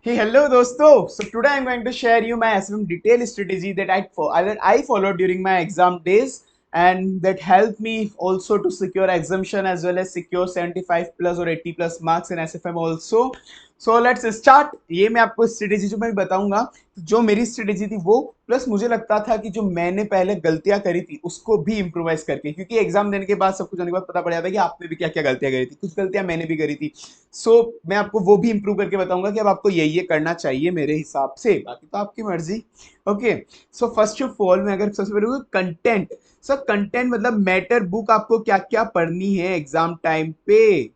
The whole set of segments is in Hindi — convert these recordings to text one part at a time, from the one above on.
Hey, hello, dosto. So today I'm going to share you my SFM detailed strategy that I followed during my exam days, and that helped me also to secure exemption as well as secure 75 plus or 80 plus marks in SFM also. So let's start. ये मैं आपको स्ट्रेटेजी जो मैं बताऊंगा, जो मेरी स्ट्रेटेजी थी वो, प्लस मुझे लगता था कि जो मैंने पहले गलतियां करी थी उसको भी इम्प्रोवाइज करके, क्योंकि एग्जाम देने के बाद सब कुछ होने के बाद पता पड़ जाता है कि आपने भी क्या क्या गलतियां करी थी, कुछ गलतियां मैंने भी करी थी। मैं आपको वो भी इंप्रूव करके बताऊंगा कि अब आपको ये करना चाहिए मेरे हिसाब से, बाकी तो आपकी मर्जी। Okay. So first of all मैं अगर सबसे पहले कंटेंट, सर कंटेंट मतलब मैटर बुक आपको क्या क्या पढ़नी है एग्जाम टाइम पे।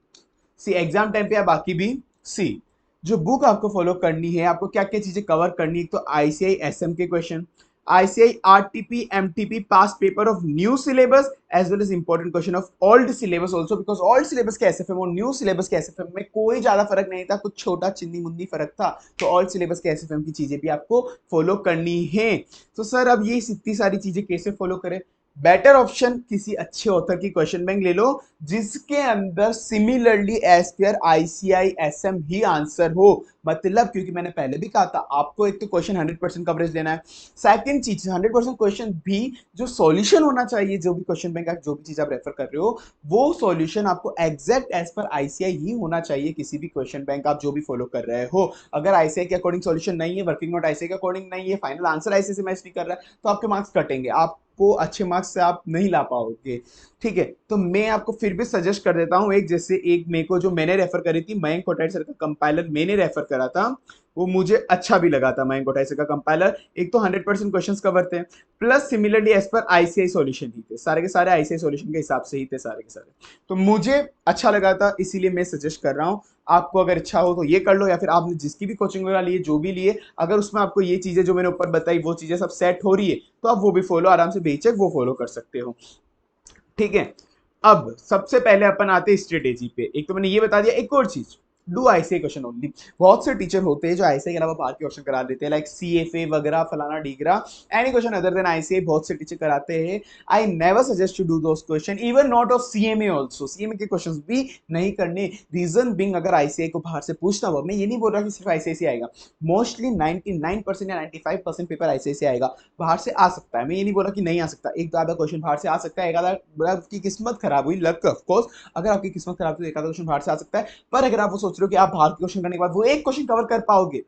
सी एग्जाम टाइम पे या बाकी भी, सी जो बुक आपको फॉलो करनी है, आपको क्या क्या चीजें कवर करनी है। तो आईसीआई एसएम के question, ICI RTP MTP past paper of new syllabus as well as important question of old syllabus also, because old syllabus के SFM और new syllabus के SFM में कोई ज्यादा फर्क नहीं था, कुछ छोटा चिन्नी मुन्नी फर्क था। तो old syllabus के SFM की चीजें भी आपको फॉलो करनी है। तो सर अब ये इतनी सारी चीजें कैसे फॉलो करें? बेटर ऑप्शन किसी अच्छे ऑथर की क्वेश्चन बैंक ले लो जिसके अंदर similarly as per ICAI SM ही आंसर हो। मतलब क्योंकि मैंने पहले भी कहा था आपको एक तो क्वेश्चन 100% कवरेज लेना है, सेकंड चीज 100% क्वेश्चन भी जो सॉल्यूशन होना चाहिए, जो भी क्वेश्चन बैंक आप जो भी चीज आप रेफर कर रहे हो वो सॉल्यूशन आपको एग्जैक्ट एज पर आईसीआई ही होना चाहिए। किसी भी क्वेश्चन बैंक आप जो भी फॉलो कर रहे हो, अगर आईसीआई के अकॉर्डिंग सॉल्यूशन नहीं है, वर्किंग नोट आईसीआई के अकॉर्डिंग नहीं है, फाइनल आंसर आईसीआई से मैच नहीं कर रहा है, तो आपके मार्क्स कटेंगे, आपको अच्छे मार्क्स से आप नहीं ला पाओगे। ठीक है, तो मैं आपको फिर भी सजेस्ट कर देता हूं, एक जैसे एक मेरे को जो मैंने रेफर करी थी मयंक कोठारी सर का कंपाइलर मैंने रेफर करा था, वो मुझे अच्छा भी लगा था। मयंक कोठारी सर का कंपाइलर एक तो 100% क्वेश्चंस कवर थे, plus similarly as per ICAI solution ही थे, सारे के सारे आईसीआई सॉल्यूशन के हिसाब से ही थे सारे के सारे। तो मुझे अच्छा लगा था, इसीलिए मैं सजेस्ट कर रहा हूँ। आपको अगर इच्छा हो तो ये कर लो, या फिर आपने जिसकी भी कोचिंग वगैरह ली है, जो भी लिए, अगर उसमें आपको ये चीजें जो मैंने ऊपर बताई वो चीजें सब सेट हो रही है तो आप वो भी फॉलो आराम से बेचक वो फॉलो कर सकते हो। ठीक है। अब सबसे पहले अपन आते हैं स्ट्रेटेजी पे। एक तो मैंने ये बता दिया, एक और चीज, डू आईसीआई क्वेश्चन ओनली। बहुत से टीचर होते हैं जो आईसीआई के अलावा बाहर के क्वेश्चन करा देते हैं, लाइक सीएफए वगैरह फलाना डीगरा, any question other than ICAI बहुत से टीचर कराते हैं। I never suggest to do those question, even not of CMA also, CMA के क्वेश्चंस भी नहीं करने। रीजन बिंग, अगर आईसीआई को बाहर से पूछना हुआ, मैं ये नहीं बोल रहा कि सिर्फ आईसीआई से आएगा, मोस्टली 99% या 95% पेपर आईसीआई से आएगा। बाहर से आ सकता है, मैं ये नहीं बोल रहा कि नहीं आ सकता, एक आधा क्वेश्चन बाहर से आ सकता है, एक आधा, आपकी किस्मत खराब हुई, लक ऑफ कोर्स, अगर आपकी किस्मत खराब हुई तो एक आधा क्वेश्चन बाहर से आ सकता है। पर अगर आप वो सोच रहे हो कि आप बाहर के क्वेश्चन करने के बाद वो एक क्वेश्चन कवर कर पाओगे,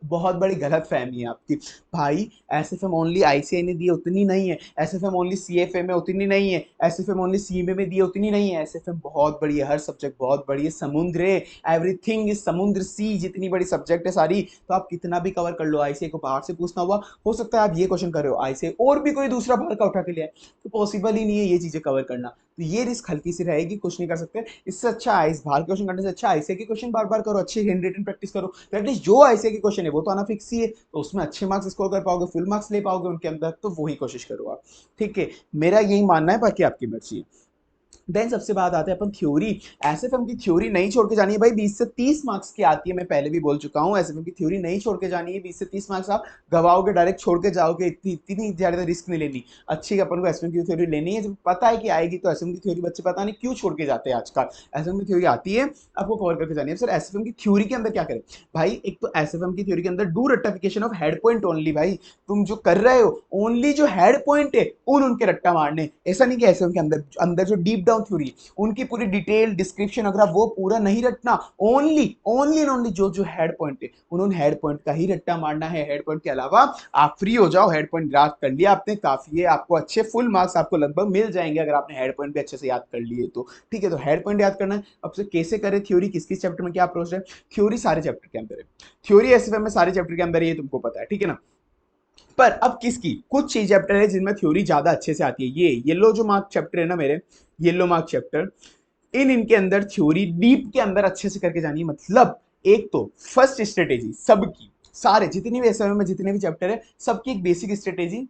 बहुत बड़ी गलत फहमी है आपकी। भाई एसएफएम ओनली आईसीआई ने दी है उतनी नहीं है, एसएफएम ओनली सीएफए में उतनी नहीं है, एसएफएम ओनली सीएमए में दी है उतनी नहीं है। एसएफएम बहुत बड़ी है, हर सब्जेक्ट बहुत बड़ी है, समुद्र है, एवरीथिंग इज समुद्र, सी जितनी बड़ी सब्जेक्ट है सारी, तो आप कितना भी कवर कर लो। आईसीआई को बाहर से पूछना हुआ, हो सकता है आप ये क्वेश्चन कर रहे हो आईसीआई और भी कोई दूसरा बाहर का उठा के लिया है, तो पॉसिबल ही नहीं है ये चीजें कवर करना। तो ये रिस्क हल्की सी रहेगी, कुछ नहीं कर सकते। इससे अच्छा आइस बाहर क्वेश्चन करने से अच्छा आईसीआई के क्वेश्चन बार बार करो, अच्छी हैंड रिटन प्रैक्टिस करो, तो एटलीस्ट जो आईसीआई के क्वेश्चन है वो तो आना फिक्स ही है, तो उसमें अच्छे मार्क्स स्कोर कर पाओगे, फुल मार्क्स ले पाओगे उनके अंदर, तो वही कोशिश करो आप। ठीक है, मेरा यही मानना है, बाकी आपकी मर्जी है। देन सबसे बात आते हैं अपन थ्योरी। एसएफएम की थ्योरी नहीं छोड़ के जानी है भाई, 20 से 30 मार्क्स की आती है, मैं पहले भी बोल चुका हूं, एसएफएम की थ्योरी नहीं छोड़ के जानी है। 20 से 30 मार्क्स आप गवाओगे, डायरेक्ट छोड़ के जाओगे, इतनी इतनी ज्यादा रिस्क नहीं लेनी। अच्छी अपन को एसएफएम की थ्योरी लेनी है, जब पता है कि आएगी, तो एसएफएम की थ्योरी बच्चे पता नहीं क्यों छोड़ के जाते हैं आजकल। एसएफएम की थ्योरी आती है, आपको कवर करके जानी है। सर एसएफएम की थ्योरी के अंदर क्या करें? भाई एक तो एसएफएम की थ्योरी के अंदर डू रट्टाफिकेशन ऑफ हेड पॉइंट ओनली। भाई तुम जो कर रहे हो ओनली जो हेड पॉइंट है उनके रट्टा मारने, ऐसा नहीं कि एसएफएम के अंदर अंदर जो डीप डाउन थ्योरी उनकी पूरी डिटेल डिस्क्रिप्शन अगर वो पूरा नहीं रटना, ओनली ओनली एंड ओनली जो जो हेड पॉइंट है उन्होंने हेड पॉइंट का ही रट्टा मारना है। हेड पॉइंट के अलावा आप फ्री हो जाओ, हेड पॉइंट याद कर लिया आपने, काफी है, आपको अच्छे फुल मार्क्स आपको लगभग मिल जाएंगे अगर आपने हेड पॉइंट भी अच्छे से याद कर लिए तो। ठीक है, तो हेड पॉइंट याद करना है। अब से कैसे करें थ्योरी, किस किस चैप्टर में क्या अप्रोच है? थ्योरी सारे चैप्टर के अंदर है, थ्योरी एसएफएम में सारे चैप्टर के अंदर है, ये तुमको पता है, ठीक है ना। पर अब किसकी, कुछ चीज चैप्टर है जिनमें थ्योरी ज्यादा अच्छे से आती है। ये येलो जो मार्क चैप्टर है ना मेरे, येलो मार्क चैप्टर, इनके अंदर थ्योरी डीप के अंदर अच्छे से करके जानी है। मतलब एक तो फर्स्ट स्ट्रेटेजी सबकी, सारे जितनी भी एसएमए में जितने भी चैप्टर है सबकी एक बेसिक स्ट्रेटेजी,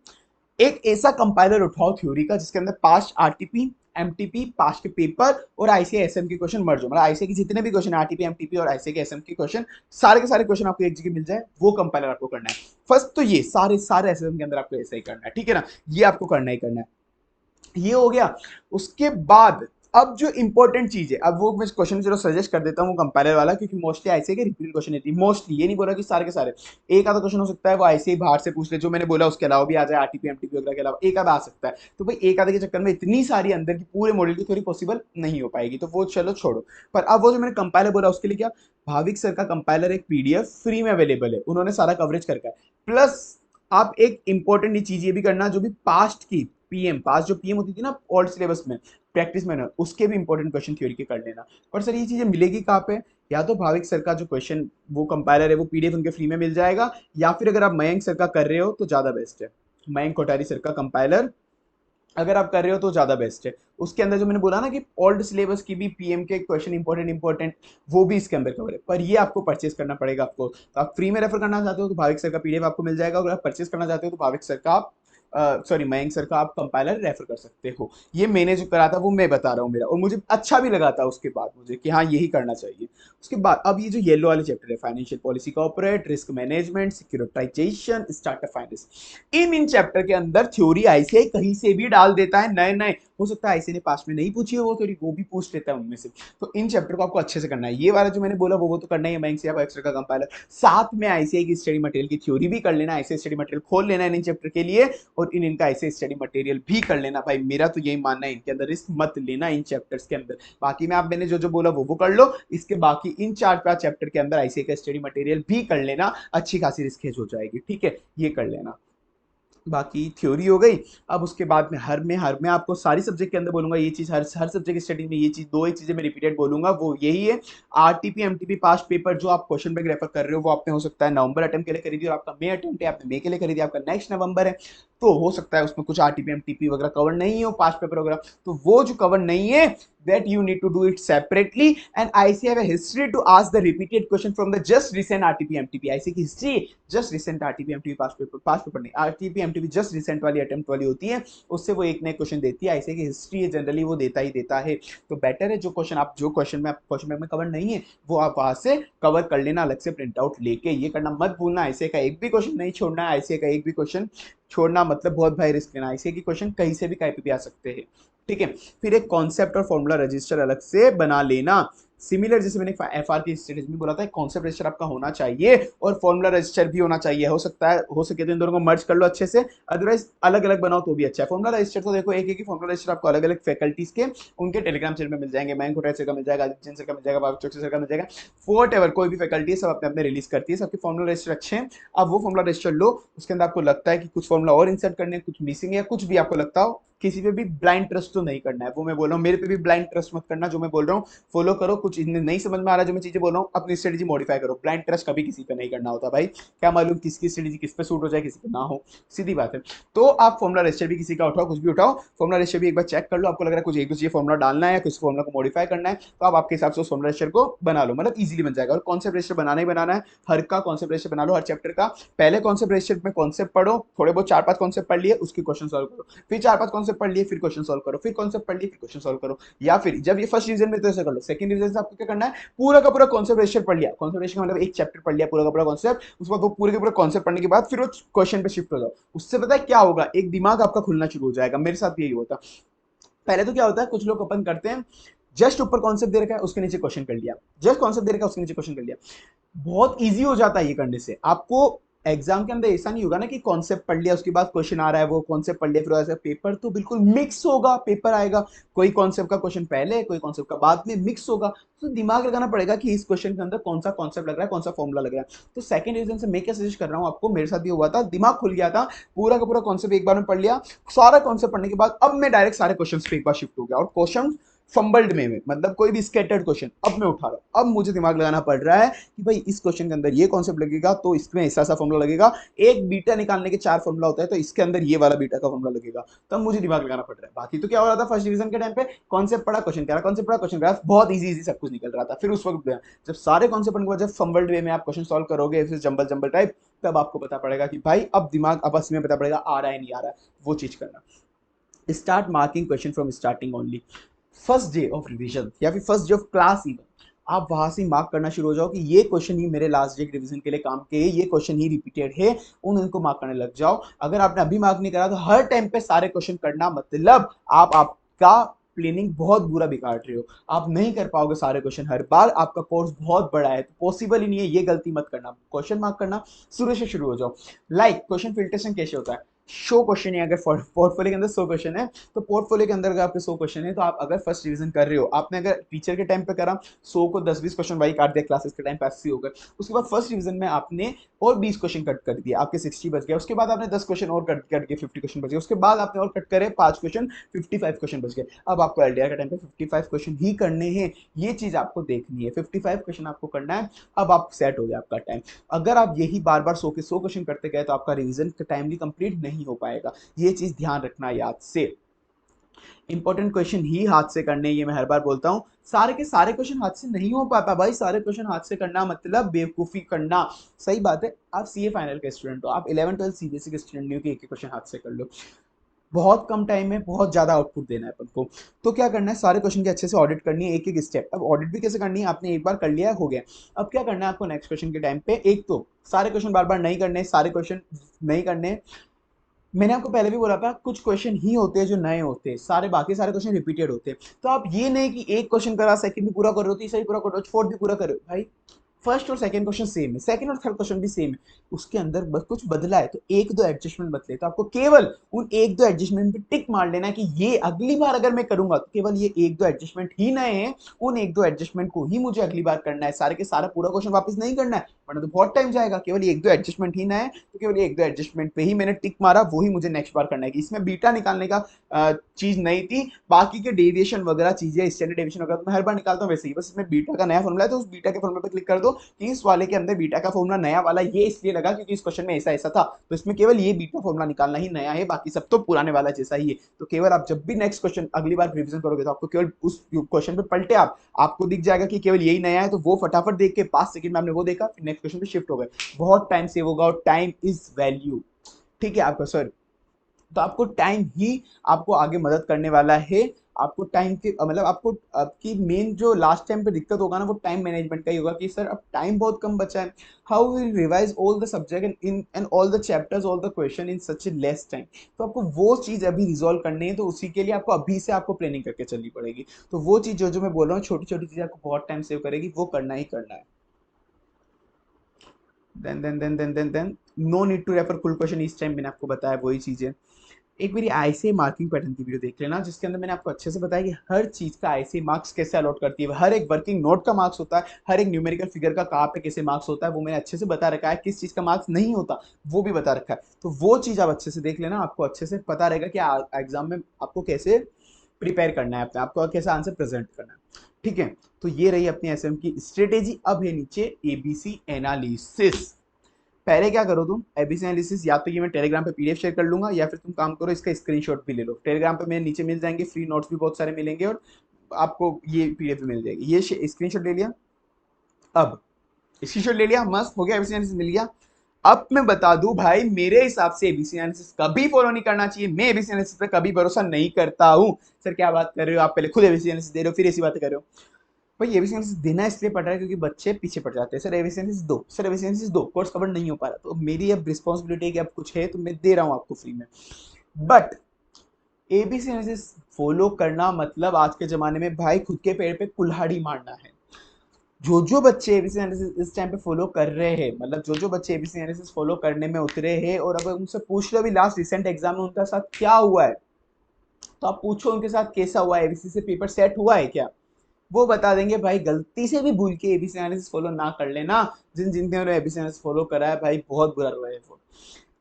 एक ऐसा कंपाइलर उठाओ थ्योरी का जिसके अंदर पास्ट आरटीपी एमटीपी पास्ट के पेपर और आईसीआई एसएम के क्वेश्चन मर्ज हो, मतलब आईसीआई के जितने भी क्वेश्चन आरटीपी एमटीपी और आईसीआई के एसएम के क्वेश्चन, सारे के सारे क्वेश्चन आपको एक जगह मिल जाए, वो कंपाइलर आपको करना है। फर्स्ट तो ये सारे सारे एसएम के अंदर आपको ऐसा ही करना है, ठीक है ना, ये आपको करना ही करना है। ये हो गया। उसके बाद अब जो इंपॉर्टेंट चीज है, अब वो मैं क्वेश्चन जरा सजेस्ट कर देता हूँ वो कंपाइलर वाला, क्योंकि मोस्टली ऐसे के रिपीट क्वेश्चन रहती है, मोस्टली ये नहीं बोला कि सारे के सारे, एक आधा क्वेश्चन हो सकता है वो ऐसे ही बाहर से पूछ ले, जो मैंने बोला उसके अलावा भी आ जाए, आरटीपी एमटीपी वगैरह के अलावा एक आधा आ सकता है। तो भाई एक आधे के चक्कर में इतनी सारी अंदर की पूरे मॉडल की थ्योरी पॉसिबल नहीं हो पाएगी, तो वो चलो छोड़ो। पर अब वो जो मैंने कंपाइलर बोला उसके लिए क्या, भाविक सर का कंपाइलर एक पीडीएफ फ्री में अवेलेबल है, उन्होंने सारा कवरेज करके है। प्लस आप एक इंपॉर्टेंट चीज ये भी करना, जो भी पास्ट की पीएम, पास्ट जो पीएम होती थी ना ओल्ड सिलेबस में, प्रैक्टिस में ना, उसके भी इंपॉर्टेंट क्वेश्चन थ्योरी के कर लेना। और सर ये चीजें मिलेगी कहाँ पे, या तो भाविक सर का जो क्वेश्चन वो कंपाइलर है वो पीडीएफ उनके फ्री में मिल जाएगा, या फिर अगर आप मयंक सर का कर रहे हो तो ज्यादा बेस्ट है, मयंक कोठारी सर का कंपाइलर अगर आप कर रहे हो तो ज्यादा बेस्ट है। उसके अंदर जो मैंने बोला ना कि ओल्ड सिलेबस की भी पीएम के क्वेश्चन इंपॉर्टेंट वो भी इसके अंदर कवर है, पर ये आपको परचेस करना पड़ेगा आपको। तो आप फ्री में रेफर करना चाहते हो तो भाविक सर का पीडीएफ आपको मिल जाएगा, अगर आप परचेस करना चाहते हो तो भाविक सर का आप सॉरी मयंक सर का आप कंपाइलर रेफर कर सकते हो। ये मैंने जो करा था वो मैं बता रहा हूँ मेरा, और मुझे अच्छा भी लगा था उसके बाद मुझे कि हाँ यही करना चाहिए। उसके बाद अब ये जो येलो वाले चैप्टर है, financial policy corporate, risk management, securitization, startup finance, इन चैप्टर के अंदर थ्योरी आईसीआई कहीं से भी डाल देता है, नए नए, हो सकता है आईसीआई ने पास में नहीं पूछी है वो थ्योरी, वो भी पूछ लेता है उनमें से। तो इन चैप्टर को आपको अच्छे से करना है, ये वाला जो मैंने बोला वो तो करना ही है, मयंक से आप एक्स्ट्रा का कंपाइलर, साथ में आईसीआई की स्टडी मटेरियल की थ्योरी भी कर लेना, आईसीआई स्टडी मटेरियल खोल लेना इन चैप्टर के लिए, और इनका ऐसे स्टडी मटेरियल भी कर लेना। भाई मेरा तो यही मानना है, इनके अंदर रिस्क मत लेना इन चैप्टर्स के अंदर। बाकी में आप मैंने जो जो बोला वो कर लो, इसके बाकी इन 4-5 चैप्टर के अंदर आईसीआई का स्टडी मटेरियल भी कर लेना, अच्छी खासी रिस्क हेज हो जाएगी, ठीक है, ये कर लेना। बाकी थ्योरी हो गई। अब उसके बाद में हर में आपको सारी सब्जेक्ट के अंदर बोलूंगा ये चीज, हर सब्जेक्ट स्टडी में ये चीज, दो ही चीजें मैं रिपीटेड बोलूंगा, वो यही है, आरटीपी एमटीपी पास्ट पेपर जो आप क्वेश्चन बैंक रेफर कर रहे हो वो आपने हो सकता है नवंबर अटेम्प्ट के लिए खरीदी, और आपका मई अटेम्प्ट है, आपने मई के लिए खरीदी, आपका नेक्स्ट नवंबर है, तो हो सकता है उसमें कुछ आरटीपी एमटीपी वगैरह कवर नहीं हो, पास्ट पेपर वगैरह, तो वो जो कवर नहीं है that you need to do it separately, and IC have a history to ask the repeated question from the just recent RTP MTP। IC की history just recent RTP MTP पास पेपर नहीं, RTP MTP just recent वाली अटेम्प्ट वाली होती है, उससे वो एक नए क्वेश्चन देती है। IC की हिस्ट्री जनरली वो देता ही देता है, तो बेटर है जो क्वेश्चन आप जो क्वेश्चन में क्वेश्चन बैंक में कवर नहीं है वो आप वहां से कवर कर लेना, अलग से प्रिंट आउट लेके, ये करना मत भूलना। IC का एक भी क्वेश्चन नहीं छोड़ना है, IC का एक भी क्वेश्चन छोड़ना मतलब बहुत भाई रिस्क लेना, IC की क्वेश्चन कहीं से भी कहीं पे भी आ सकते हैं, ठीक है। फिर एक कॉन्सेप्ट और फॉर्मूला रजिस्टर अलग से बना लेना, सिमिलर जैसे मैंने एफआर की स्ट्रेटेजी में बोला था, कॉन्सेप्ट रजिस्टर आपका होना चाहिए और फॉर्मूला रजिस्टर भी होना चाहिए, हो सकता है हो सके तो इन दोनों को मर्ज कर लो अच्छे से, अदरवाइज अलग अलग बनाओ तो भी अच्छा है। फॉर्मूला रजिस्टर तो देखो एक ही फॉर्मूला रजिस्टर आपको अलग अलग फैकल्टीज के उनके टेलीग्राम चैनल में मिल जाएंगे, मयंक कोठारी सर का मिल जाएगा, आदित्य सर का मिल जाएगा, भाविक चौकसी सर का मिल जाएगा, वॉट एवर कोई भी फैकल्टी है सब अपने अपने रिलीज करती है, सबके फॉर्मूला रजिस्टर अच्छे हैं। अब वो फॉर्मूला रजिस्टर लो, उसके अंदर आपको लगता है कि कुछ फॉर्मूला और इंसर्ट करने, कुछ मिसिंग है, या कुछ भी आपको लगता हो, किसी पे भी ब्लाइंड ट्रस्ट तो नहीं करना है, वो मैं बोल रहा हूँ, मेरे पे भी ब्लाइंड ट्रस्ट मत करना, जो मैं बोल रहा हूँ फॉलो करो, कुछ नहीं समझ में आ रहा है जो मैं चीजें बोल रहा हूँ अपनी स्ट्रेटेजी मॉडिफाई करो, ब्लाइंड ट्रस्ट कभी किसी पे नहीं करना होता भाई, क्या मालूम किसकी स्ट्रेटेजी किस पे सूट हो जाए किसी पे ना हो, सीधी बात है। तो आप फॉर्मुला रजिस्टर भी किसी का उठाओ, कुछ भी उठाओ, फॉर्मुला रजिस्टर भी एक बार चेक कर लो, आपको लग रहा है कुछ एक दूसरे फॉर्मुला डालना है, कुछ फॉर्मुला को मॉडिफाई करना है, तो आप आपके हिसाब से उस फॉर्मुला रजिस्टर को बना लो, मतलब इजीली बन जाएगा। और कॉन्सेप्ट रजिस्टर बनाना ही बनाना है, हर का कॉन्सेप्ट रजिस्टर बना लो, हर चैप्टर का पहले कॉन्सेप्ट रजिस्टर में कॉन्सेप्ट पढ़ो, थोड़े बहुत 4-5 कॉन्सेप्ट पढ़ लिए उसके क्वेश्चन सॉल्व करो, फिर 4-5 कॉन्सेप्ट पढ़ लिए फिर क्वेश्चन सॉल्व करो, फिर कॉन्सेप्ट पढ़ लिए फिर क्वेश्चन सॉल्व करो, या फिर जब ये फर्स्ट रिवीजन में तो ऐसे कर लो, सेकंड रिवीजन से आपको क्या करना है, पूरा का पूरा कॉन्सेप्ट रजिस्टर पढ़ लिया, कॉन्सेप्ट रजिस्टर का मतलब एक चैप्टर पढ़ लिया पूरा का पूरा कॉन्सेप्ट, उसके बाद वो पूरे के पूरे कॉन्सेप्ट पढ़ने के बाद फिर वो क्वेश्चन पे शिफ्ट हो जाओ, उससे पता है क्या होगा, एक दिमाग आपका खुलना शुरू हो जाएगा, मेरे साथ भी यही होता। पहले तो क्या होता है कुछ लोग अपन करते हैं, जस्ट ऊपर कॉन्सेप्ट दे रखा है उसके नीचे क्वेश्चन कर लिया, जस्ट कॉन्सेप्ट दे रखा है उसके नीचे क्वेश्चन कर लिया, बहुत इजी हो जाता है ये करने से। आपको एग्जाम के अंदर ऐसा नहीं होगा ना कि कॉन्सेप्ट पढ़ लिया उसके बाद क्वेश्चन आ रहा है, वो कॉन्सेप्ट पढ़ लिया फिर ऐसा, पेपर तो बिल्कुल मिक्स होगा, पेपर आएगा कोई कॉन्सेप्ट का क्वेश्चन पहले कोई कॉन्सेप्ट का बाद में मिक्स होगा, तो दिमाग लगाना पड़ेगा कि इस क्वेश्चन के अंदर कौन सा कॉन्सेप्ट लग रहा है कौन सा फॉर्मुला लग रहा है। तो सेकंड रीजन से मैं क्या सजेस्ट कर रहा हूँ आपको, मेरे साथ भी हुआ था, दिमाग खुल गया था, पूरा का पूरा कॉन्सेप्ट एक बार में पढ़ लिया, सारा कॉन्सेप्ट पढ़ने के बाद अब मैं डायरेक्ट सारे क्वेश्चन पे एक बार शिफ्ट हो गया, और क्वेश्चन फंबल्ड में मतलब कोई भी स्कैटर्ड क्वेश्चन अब मैं उठा रहा हूं, अब मुझे दिमाग लगाना पड़ रहा है कि भाई इस क्वेश्चन के अंदर ये कॉन्सेप्ट लगेगा तो इसमें ऐसा फॉर्मुला लगेगा, एक बीटा निकालने के 4 फॉर्मुला होता है तो इसके अंदर ये वाला बीटा का फॉर्मुला लगेगा, तब मुझे दिमाग लगाना पड़ रहा है। बाकी तो क्या हो रहा था फर्स्ट डिवीजन के टाइम पे, कॉन्सेप्ट पढ़ा क्वेश्चन कह रहा, कॉन्सेप्ट पढ़ा क्वेश्चन कह रहा, बहुत इजी सब कुछ निकल रहा था। फिर उस वक्त जब सारे कॉन्सेप्ट के बाद जब फंबल्ड वे में आप क्वेश्चन सॉल्व करोगे फिर जंबल जंबल टाइप, तब आपको पता पड़ेगा कि भाई अब दिमाग अब असली में पता पड़ेगा आ रहा है नहीं आ रहा है, वो चीज करना। Start marking question from starting only, first day of revision या फिर first day of class even आप वहां से मार्क करना शुरू हो जाओ कि ये क्वेश्चन ही मेरे लास्ट डे रिवीजन के लिए काम के, ये क्वेश्चन ही रिपीटेड है, उनको मार्क करने लग जाओ। अगर आपने अभी मार्क नहीं करा तो हर टाइम पे सारे क्वेश्चन करना, मतलब आप आपका प्लानिंग बहुत बुरा बिगाड़ रहे हो, आप नहीं कर पाओगे सारे क्वेश्चन हर बार, आपका कोर्स बहुत बड़ा है तो पॉसिबल ही नहीं है, ये गलती मत करना, क्वेश्चन मार्क करना शुरू से शुरू हो जाओ। लाइक क्वेश्चन फिल्ट्रेशन कैसे होता है, 100 क्वेश्चन है, अगर पोर्टफोलियो के अंदर 100 क्वेश्चन है तो पोर्टफोलियो के अंदर अगर आपके 100 क्वेश्चन है तो आप अगर फर्स्ट रिवीजन कर रहे हो, आपने अगर टीचर के टाइम पे करा 100 को 10-20 क्वेश्चन वही काट दिया, क्लासेस के टाइम पे 80 हो गए, उसके बाद फर्स्ट रिवीजन में आपने और 20 क्वेश्चन कट कर दिए, आपके 60 बच गए, उसके बाद आपने 10 क्वेश्चन और कट कट के 50 क्वेश्चन बच गए, उसके बाद आपने और कट करे 5 क्वेश्चन, 55 क्वेश्चन बच गए। अब आपको एलडीआर के टाइम पे 55 क्वेश्चन ही करने हैं, ये चीज आपको देखनी है, 55 क्वेश्चन आपको करना है। अब आप सेट हो गया आपका टाइम। अगर आप यही बार बार 100 के 100 क्वेश्चन करते गए तो आपका रिवीजन टाइमली कंप्लीट नहीं हो पाएगा, ये चीज ध्यान रखना याद से। इंपॉर्टेंट क्वेश्चन ही हाथ से करने, ये मैं हर बार बोलता हूँ, सारे के सारे क्वेश्चन हाथ से नहीं हो पाता भाई, सारे क्वेश्चन हाथ से करना मतलब बेवकूफी करना। सही बात है, आप सीए फाइनल के स्टूडेंट हो, आप 11-12 सीबीएसई के स्टूडेंट नहीं हो कि एक एक क्वेश्चन हाथ से कर लो, बहुत कम टाइम में बहुत ज्यादा आउटपुट देना है अपन को। तो क्या करना है, सारे क्वेश्चन की अच्छे से ऑडिट करनी है, एक एक स्टेप। अब ऑडिट भी कैसे करनी है, आपने एक बार कर लिया हो गया, अब क्या करना है आपको नेक्स्ट क्वेश्चन के टाइम पे, एक तो सारे क्वेश्चन बार बार नहीं करने, सारे क्वेश्चन नहीं करने, मैंने आपको पहले भी बोला था कुछ क्वेश्चन ही होते हैं जो नए होते हैं, सारे बाकी सारे क्वेश्चन रिपीटेड होते हैं, तो आप ये नहीं कि एक क्वेश्चन करा सेकंड भी पूरा कर रहे हो, तीसरा भी पूरा कर रहे हो, फोर्थ भी पूरा कर रहे हो, भाई फर्स्ट और सेकंड क्वेश्चन सेम है, सेकंड और थर्ड क्वेश्चन भी सेम है, उसके अंदर बस कुछ बदला है तो एक दो एडजस्टमेंट बदले, तो आपको केवल उन एक दो एडजस्टमेंट पे टिक मार लेना है कि ये अगली बार अगर मैं करूंगा तो केवल ये एक दो एडजस्टमेंट ही नए हैं, उन एक दो एडजस्टमेंट को ही मुझे अगली बार करना है, सारे के सारा पूरा क्वेश्चन वापस नहीं करना है वरना तो बहुत टाइम जाएगा, केवल एक दो एडजस्टमेंट ही नए हैं तो केवल एक दो एडजस्टमेंट पे ही मैंने टिक मारा, वो ही मुझे नेक्स्ट बार करना है। इसमें बीटा निकालने का चीज नहीं थी, बाकी के डेविएशन वगैरह चीजें, स्टैंडर्ड डेविएशन वगैरह तो मैं हर बार निकालता हूँ वैसे ही, बस इसमें बीटा का नया फॉर्मूला है तो उस बीटा के फॉर्मूला पे क्लिक कर दो कि इस वाले के अंदर बीटा का फॉर्मूला नया वाला ये इसलिए लगा क्योंकि इस क्वेश्चन में ऐसा ऐसा था, तो इसमें केवल ये बीटा फॉर्मूला निकालना ही नया है, बाकी सब तो पुराने वाला जैसा ही है। तो केवल आप जब भी नेक्स्ट क्वेश्चन अगली बार रिवीजन करोगे तो आपको केवल उस क्वेश्चन पे पलटे आप, आपको दिख जाएगा कि केवल यही नया है, तो वो फटाफट देख के 5 सेकंड में आपने वो देखा, फिर नेक्स्ट क्वेश्चन पे शिफ्ट हो गए, बहुत टाइम सेव होगा और टाइम इज वैल्यू। ठीक है आपका सर, तो आपको टाइम ही आपको आगे मदद करने वाला है, आपको टाइम के मतलब आपको आपकी मेन जो लास्ट टाइम पे दिक्कत होगा ना वो टाइम मैनेजमेंट का ही होगा कि सर अब टाइम बहुत कम बचा है, how will revise all the subject in and all the chapters all the question in such A less time. तो आपको वो चीज अभी रिजॉल्व करनी है, तो उसी के लिए आपको अभी से आपको प्लानिंग करके चलनी पड़ेगी, तो वो चीज जो जो मैं बोल रहा हूँ छोटी छोटी चीजें आपको बहुत टाइम सेव करेगी, वो करना ही करना है। Then no need to refer full question, इस टाइम मैंने आपको बताया वही चीजें। एक मेरी आईसीए मार्किंग पैटर्न की वीडियो देख लेना जिसके अंदर मैंने आपको अच्छे से बताया कि हर चीज का आईसीए मार्क्स कैसे अलॉट करती है, हर एक वर्किंग नोट का मार्क्स होता है, हर एक न्यूमेरिकल फिगर का कहाँ पे कैसे मार्क्स होता है वो मैंने अच्छे से बता रखा है, किस चीज का मार्क्स नहीं होता वो भी बता रखा है, तो वो चीज आप अच्छे से देख लेना, आपको अच्छे से पता रहेगा कि एग्जाम में आपको कैसे प्रिपेयर करना है, अपने आपको कैसे आंसर प्रेजेंट करना है। ठीक है, तो ये रही अपनी एसएम की स्ट्रेटेजी। अब है नीचे एबीसी एनालिसिस। पहले क्या करो तुम, एबीसी एनालिसिस या तो ये मैं टेलीग्राम पे पीडीएफ शेयर कर लूंगा या फिर तुम काम करो इसका स्क्रीनशॉट भी ले लो, टेलीग्राम पे मेरे नीचे मिल जाएंगे, फ्री नोट्स भी बहुत सारे मिलेंगे और आपको ये पीडीएफ भी मिल जाएगी। ये स्क्रीनशॉट ले लिया, अब स्क्रीनशॉट ले लिया, मस्त हो गया, एबीसी एनालिसिस मिल गया। अब मैं बता दूं भाई, मेरे हिसाब से एबीसी एनालिसिस कभी फॉलो नहीं करना चाहिए, मैं एबीसी एनालिसिस पे कभी भरोसा नहीं करता हूं। सर क्या बात कर रहे हो आप, पहले खुद एबीसी एनालिसिस दे रहे हो फिर ऐसी बातें कर रहे हो। भाई एबीसी एनालिसिस देना इसलिए पड़ रहा है क्योंकि बच्चे पीछे पड़ जाते हैं, सर एबीसी एनालिसिस दो, सर एबीसी एनालिसिस दो, कोर्स कवर नहीं हो पा रहा, तो मेरी अब रिस्पॉन्सिबिलिटी है कि अब कुछ है तो मैं दे रहा हूं आपको फ्री में। बट एबीसी एनालिसिस फॉलो करना मतलब आज के जमाने में भाई खुद के पेड़ पे कुल्हाड़ी मारना है। जो बच्चे एबीसी एनालिसिस इस टाइम पे फॉलो कर रहे हैं, मतलब जो बच्चे एबीसी एनालिसिस फॉलो करने में उतरे हैं और अगर उनसे पूछ लो अभी लास्ट रिसेंट एग्जाम में उनका साथ क्या हुआ है, तो आप पूछो उनके साथ कैसा हुआ है, एबीसी से पेपर सेट हुआ है क्या, वो बता देंगे भाई गलती से भी भूल के एबीसी एनालिसिस फॉलो ना कर लेना, जिन जिन ने एबीसी एनालिसिस फॉलो करा है भाई बहुत बुरा हुआ है वो।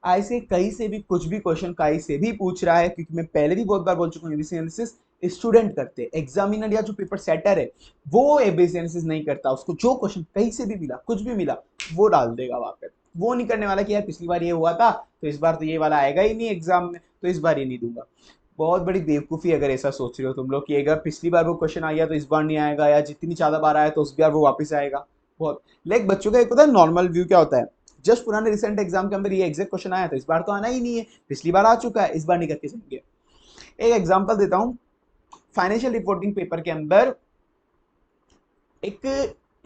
ऐसे कहीं से भी कुछ भी क्वेश्चन कहीं से भी पूछ रहा है, क्योंकि मैं पहले भी बहुत बार बोल चुका हूँ एबीसी एनालिसिस स्टूडेंट करते, एग्जामिनर या जो पेपर सेटर है वो एबीसी एनालिसिस नहीं करता, उसको जो क्वेश्चन कहीं से भी मिला कुछ भी मिला वो डाल देगा वहां पे, वो नहीं करने वाला कि यार पिछली बार ये हुआ था तो इस बार तो ये वाला आएगा ही नहीं एग्जाम में तो इस बार ये नहीं दूंगा। बहुत बड़ी बेवकूफी अगर ऐसा सोच रहे हो तुम लोग कि अगर पिछली बार वो क्वेश्चन आया तो इस बार नहीं आएगा, या जितनी ज्यादा बार आया तो उस बार वो वापस आएगा। बहुत लाइक बच्चों का एक पता है नॉर्मल व्यू क्या होता है, जस्ट पुराने रिसेंट एग्जाम के अंदर ये एग्जैक्ट क्वेश्चन आया था, इस बार तो आना ही नहीं है, पिछली बार आ चुका है, इस बार नहीं करके जाएंगे। एक एग्जांपल देता हूँ, फाइनेंशियल रिपोर्टिंग पेपर के अंदर एक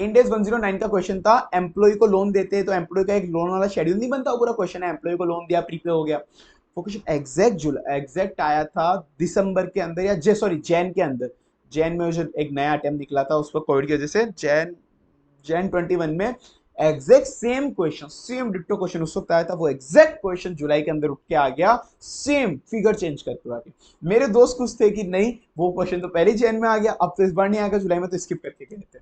इंडेक्स 109 का क्वेश्चन था, एम्प्लॉय को लोन देते हैं तो एम्प्लॉय का एक लोन वाला शेड्यूल नहीं बनता, वो पूरा क्वेश्चन है, एम्प्लॉय को लोन दिया, प्रीपे हो गया, वो क्वेश्चन एग्जैक्ट आया था दिसंबर के अंदर या सॉरी जैन के अंदर। जैन में जो एक नया अटेम्प्ट निकला था उस पर कोविड की वजह से, जैन 21 में exact same question, same ditto question उस वक्त आया था, वो एग्जैक्ट क्वेश्चन जुलाई के अंदर उठ के आ गया, सेम फिगर चेंज करके आके। मेरे दोस्त कुछ थे कि नहीं वो क्वेश्चन तो पहले जैन में आ गया, अब तो इस बार नहीं आएगा जुलाई में, तो स्किप करके गए थे।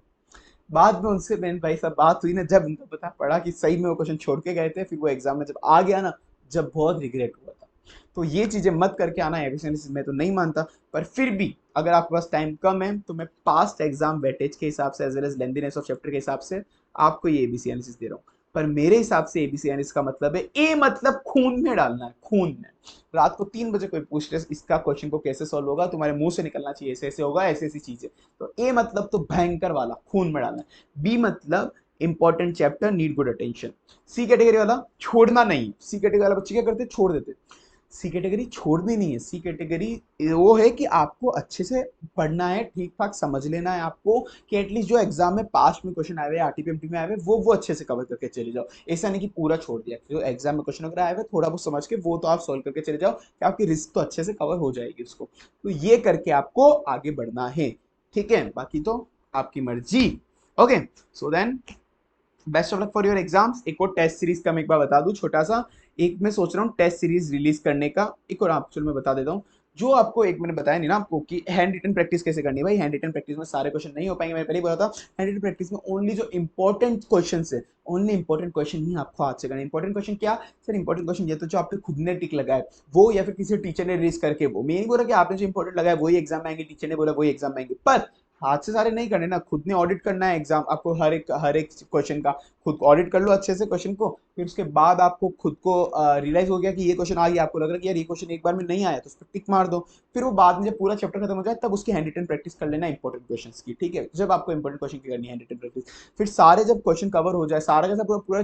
बाद में उनसे मैंने भाई साहब बात हुई ना, जब उनको पता पड़ा कि सही में वो क्वेश्चन छोड़ के गए थे, फिर वो एग्जाम में जब आ गया ना, जब बहुत रिग्रेट हुआ था। तो ये चीजें मत करके आना, एफिशिएंसी मैं तो नहीं मानता, पर फिर भी अगर आपके पास टाइम कम है तो मैं पास्ट एग्जाम वेटेज के हिसाब से as well as lengthiness of chapter के हिसाब से आपको ये एबीसी एनालिसिस दे रहा हूँ। पर मेरे हिसाब से एबीसी एनालिसिस का मतलब है ए मतलब खून में डालना है, खून में। रात को 3 बजे कोई पूछ ले इसका क्वेश्चन को कैसे सॉल्व होगा, तुम्हारे मुंह से निकलना चाहिए ऐसे ऐसे होगा, ऐसी ऐसी चीजें। तो ए मतलब तो भयंकर वाला खून में डालना है। बी मतलब important chapter, need good attention. C category वाला छोड़ना नहीं। सी कैटेगरी वाला बच्चे क्या करते, छोड़ देते। सी कैटेगरी छोड़नी नहीं है। सी कैटेगरी वो है कि आपको अच्छे से पढ़ना है, ठीक ठाक समझ लेना है आपको, कि एटलीस्ट जो एग्जाम में पास्ट में क्वेश्चन आए हुए, आरटीपीएमटी में आए हुए, वो अच्छे से कवर करके चले जाओ। ऐसा नहीं कि पूरा छोड़ दिया, जो एग्जाम में क्वेश्चन अगर आए हुए थोड़ा बहुत समझ के वो तो आप सॉल्व करके चले जाओ, कि आपकी रिस्क तो अच्छे से कवर हो जाएगी उसको। तो ये करके आपको आगे बढ़ना है, ठीक है, बाकी तो आपकी मर्जी। Okay, so then best of luck for your exams. एक और टेस्ट सीरीज का मैं एक बार बता दूं छोटा सा, एक मैं सोच रहा हूँ टेस्ट सीरीज रिलीज करने का, एक और आप चलो मैं बता देता हूँ। जो आपको एक मैंने बताया नहीं ना आपको कि हैंड रिटन प्रैक्टिस कैसे करनी है। भाई हैंड रिटन प्रैक्टिस में सारे क्वेश्चन नहीं हो पाएंगे, मैंने पहले ही बोला था। हैंड रिटन प्रैक्टिस में ओनली जो इंपॉर्टेंट क्वेश्चन है, ओनली इंपॉर्टेंट क्वेश्चन ही आपको हाथ से करना है। इंपॉर्टेंट क्वेश्चन क्या सर? इंपॉर्टेंट क्वेश्चन ये तो जो आपके खुद ने टिक लगाए वो, या फिर किसी टीचर ने रिलीज करके वो। मैं नहीं बोला कि आपने जो इंपॉर्टेंट लगाया वही एग्जाम में आएंगे, टीचर ने बोला वही एग्जाम में आएंगे, पर हाथ से सारे नहीं करने ना, खुद ने ऑडिट करना है एग्जाम आपको, हर एक क्वेश्चन का खुद ऑडिट कर लो अच्छे से क्वेश्चन को। फिर उसके बाद आपको खुद को रियलाइज हो गया कि ये क्वेश्चन आ गया, आपको लग रहा है कि यार ये क्वेश्चन एक बार में नहीं आया, तो उस पर टिक मार दो। फिर वो बाद में जब पूरा चैप्टर खत्म हो जाए तब उसकी हैंड रिटन प्रैक्टिस कर लेना इंपॉर्टेंट क्वेश्चन की, ठीक है। जब आपको इंपॉर्टेंट क्वेश्चन की करनी है हैंड रिटन प्रैक्टिस, फिर सारे जब क्वेश्चन कवर हो जाए, सारा का पूरा पूरा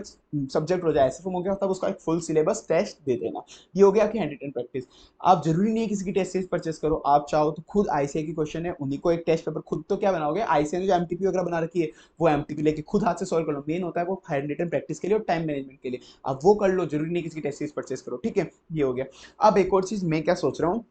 सब्जेक्ट हो जाए, ऐसे हो गया, तब उसका एक फुल सिलेबस टेस्ट दे देना। ये हो गया कि हैंड रिटन प्रैक्टिस। आप जरूरी नहीं है किसी की टेस्ट सीरीज परचेस करो, आप चाहो तो खुद आईसीआई की क्वेश्चन है उन्हीं को एक टेस्ट पेपर खुद तो क्या बनाओगे, आईसीआई ने जो एमटीपी वगैरह बना रखी है वो एमटीपी लेके खुद हाथ से सॉल्व कर लो। मेन होता है वो हैंड रिटन प्रैक्टिस के लिए और टाइम मैनेजमेंट के लिए, आप वो कर लो, जरूरी नहीं किसी की टेस्ट सीरीज परचेस करो, ठीक है। ये हो गया। अब एक और चीज मैं क्या सोच रहा हूँ,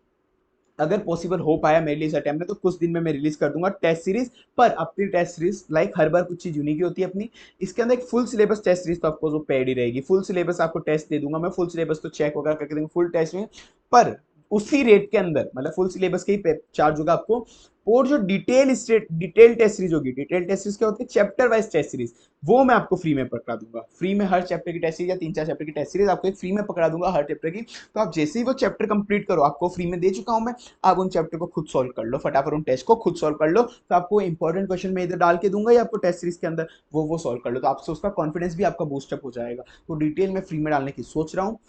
अगर पॉसिबल हो पाया मेरे लिए इस अटेम्प्ट में तो कुछ दिन में मैं रिलीज कर दूंगा टेस्ट सीरीज। पर अपनी टेस्ट सीरीज लाइक हर बार कुछ चीज यूनिक होती है अपनी, इसके अंदर एक फुल सिलेबस टेस्ट सीरीज तो आपको जो पेड ही रहेगी। फुल सिलेबस आपको टेस्ट दे दूंगा मैं, फुल सिलेबस तो चेक वगैरह करके देंगे फुल टेस्ट में, पर उसी रेट के अंदर, मतलब फुल सिलेबस के ही चार्ज होगा आपको। और जो डिटेल टेस्ट सीरीज होगी, डिटेल टेस्ट सीरीज क्या होती है, चैप्टर वाइज टेस्ट सीरीज, वो मैं आपको फ्री में पकड़ा दूंगा। फ्री में हर चैप्टर की टेस्ट सीरीज या 3-4 चैप्टर की टेस्ट सीरीज आपको एक फ्री में पकड़ा दूंगा हर चैप्टर की। तो आप जैसे ही वो चैप्टर कंप्लीट करो, आपको फ्री में दे चुका हूं मैं, आप उन चैप्टर को खुद सॉल्व कर लो, फटाफट उन टेस्ट को खुद सॉल्व कर लो। तो आपको इंपॉर्टेंट क्वेश्चन में इधर डाल के दूंगा या आपको टेस्ट सीरीज के अंदर वो सॉल्व कर लो, तो आपसे उसका कॉन्फिडेंस भी आपका बूस्टअप हो जाएगा। तो डिटेल में फ्री में डालने की सोच रहा हूँ।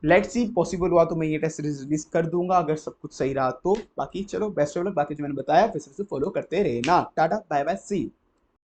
लेट्स सी, पॉसिबल हुआ तो मैं ये टेस्ट सीरीज रिलीज कर दूंगा अगर सब कुछ सही रहा तो। बाकी चलो बेस्ट ऑफ लक, बाकी जो मैंने बताया फिर से फॉलो करते रहना। Tata bye bye, see you.